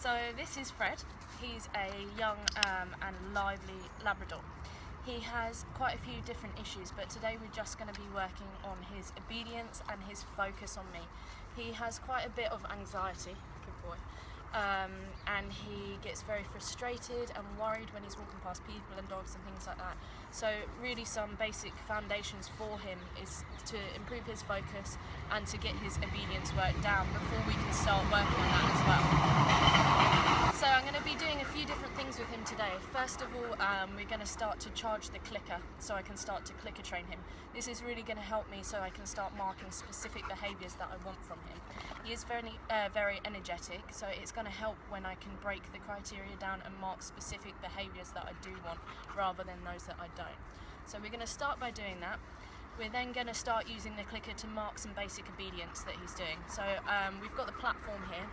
So this is Fred. He's a young and lively Labrador. He has quite a few different issues, but today we're just going to be working on his obedience and his focus on me. He has quite a bit of anxiety, good boy, and he gets very frustrated and worried when he's walking past people and dogs and things like that. So really some basic foundations for him is to improve his focus and to get his obedience work down before we can start working on that as well. So I'm going to be doing a few different things with him today. First of all, we're going to start to charge the clicker so I can start to clicker train him. This is really going to help me so I can start marking specific behaviours that I want from him. He is very energetic, so it's going to help when I can break the criteria down and mark specific behaviours that I do want rather than those that I don't. So we're going to start by doing that. We're then going to start using the clicker to mark some basic obedience that he's doing. So we've got the platform here.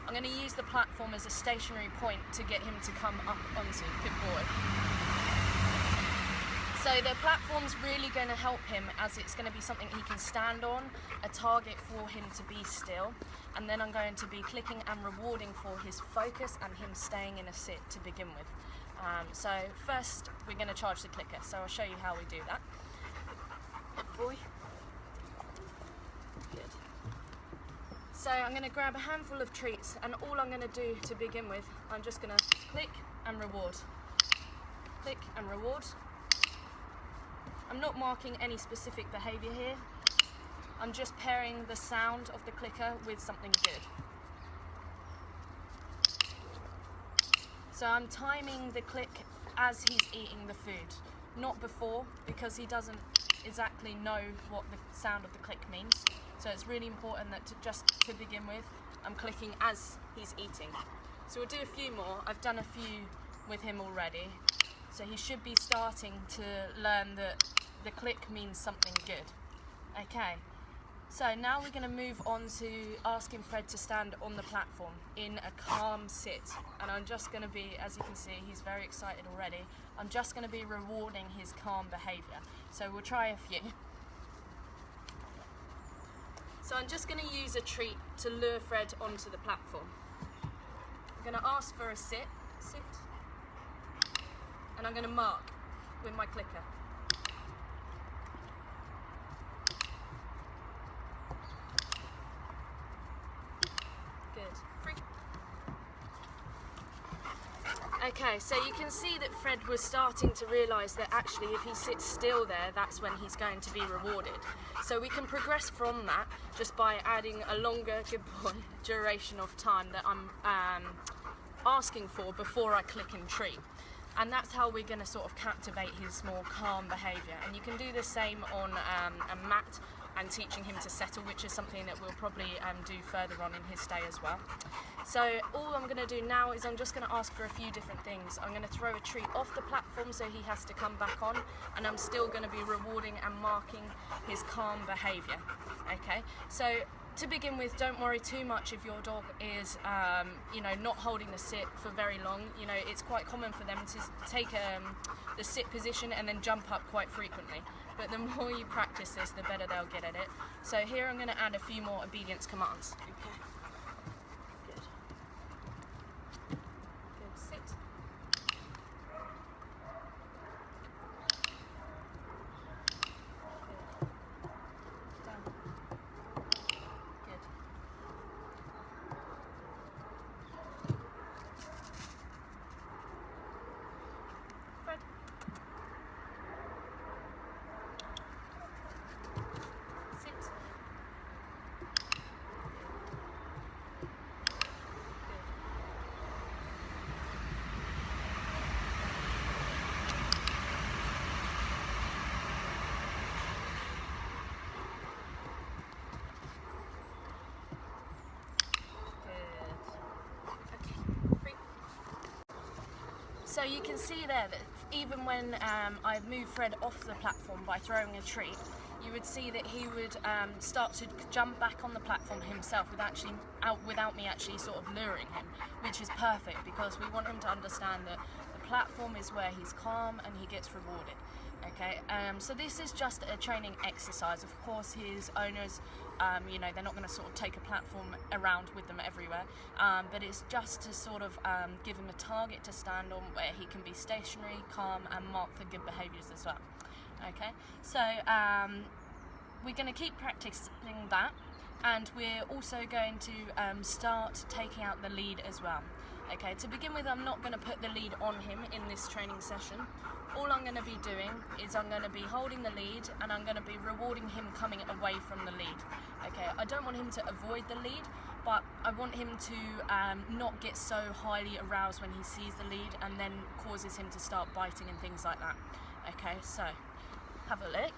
I'm going to use the platform as a stationary point to get him to come up onto. Good boy. So the platform's really going to help him as it's going to be something he can stand on, a target for him to be still, and then I'm going to be clicking and rewarding for his focus and him staying in a sit to begin with. So first we're going to charge the clicker, so I'll show you how we do that. Good boy. Good. So I'm going to grab a handful of treats, and all I'm going to do to begin with, I'm just going to click and reward. Click and reward. I'm not marking any specific behaviour here. I'm just pairing the sound of the clicker with something good. So I'm timing the click as he's eating the food, not before, because he doesn't exactly know what the sound of the click means. So it's really important that just to begin with, I'm clicking as he's eating. So we'll do a few more. I've done a few with him already. So he should be starting to learn that the click means something good. Okay, so now we're going to move on to asking Fred to stand on the platform in a calm sit. And I'm just going to be, as you can see, he's very excited already. I'm just going to be rewarding his calm behaviour. So we'll try a few. So I'm just going to use a treat to lure Fred onto the platform. I'm going to ask for a sit, and I'm going to mark with my clicker. Good. Free. Okay, so you can see that Fred was starting to realise that actually if he sits still there, that's when he's going to be rewarded. So we can progress from that just by adding a longer, good boy, duration of time that I'm asking for before I click and treat. And that's how we're going to sort of captivate his more calm behaviour. And you can do the same on a mat and teaching him to settle, which is something that we'll probably do further on in his stay as well. So all I'm going to do now is I'm just going to ask for a few different things. I'm going to throw a treat off the platform so he has to come back on, and I'm still going to be rewarding and marking his calm behaviour. Okay, so to begin with, don't worry too much if your dog is, not holding the sit for very long. You know, it's quite common for them to take the sit position and then jump up quite frequently. But the more you practice this, the better they'll get at it. So here I'm going to add a few more obedience commands. Okay. Good. Good. Sit. So you can see there that even when I moved Fred off the platform by throwing a treat, you would see that he would start to jump back on the platform himself without me actually sort of luring him, which is perfect because we want him to understand that the platform is where he's calm and he gets rewarded. Okay, so this is just a training exercise. Of course, his owners, you know, they're not going to sort of take a platform around with them everywhere, but it's just to sort of give him a target to stand on where he can be stationary, calm, and mark the good behaviours as well. Okay, so we're going to keep practicing that, and we're also going to start taking out the lead as well. Okay, to begin with, I'm not going to put the lead on him in this training session. All I'm going to be doing is I'm going to be holding the lead, and I'm going to be rewarding him coming away from the lead. Okay, I don't want him to avoid the lead, but I want him to not get so highly aroused when he sees the lead and then causes him to start biting and things like that. Okay, so have a look.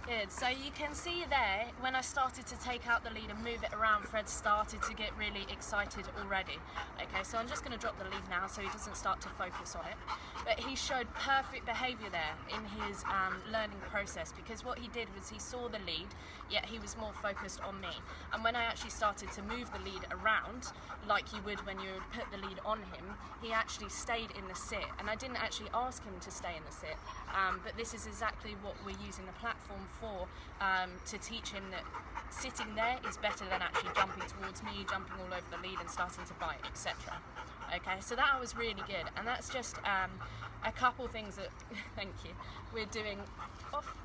Good, so you can see there, when I started to take out the lead and move it around, Fred started to get really excited already. Okay, so I'm just going to drop the lead now so he doesn't start to focus on it. But he showed perfect behaviour there in his learning process, because what he did was he saw the lead, yet he was more focused on me. And when I actually started to move the lead around, like you would when you would put the lead on him, he actually stayed in the sit. And I didn't actually ask him to stay in the sit, but this is exactly what we're using the platform for, to teach him that sitting there is better than actually jumping towards me, jumping all over the lead and starting to bite, etc. Okay, so that was really good, and that's just a couple things that thank you, we're doing off.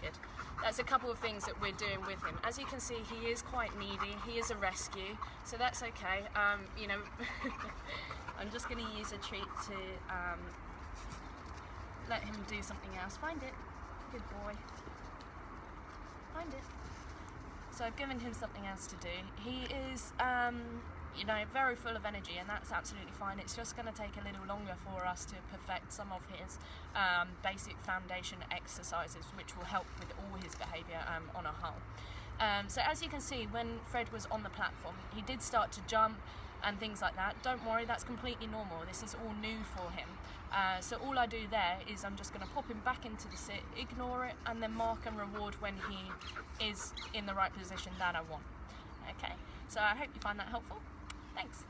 Good. That's a couple of things that we're doing with him. As you can see, he is quite needy. He is a rescue, so that's okay. You know, I'm just going to use a treat to let him do something else. Find it. Good boy. Find it. So I've given him something else to do. He is, you know, very full of energy, and that's absolutely fine. It's just going to take a little longer for us to perfect some of his basic foundation exercises, which will help with all his behaviour on a whole. So as you can see, when Fred was on the platform, he did start to jump and things like that. Don't worry, that's completely normal. This is all new for him. So all I do there is I'm just going to pop him back into the sit, ignore it, and then mark and reward when he is in the right position that I want. Okay, so I hope you find that helpful. Thanks.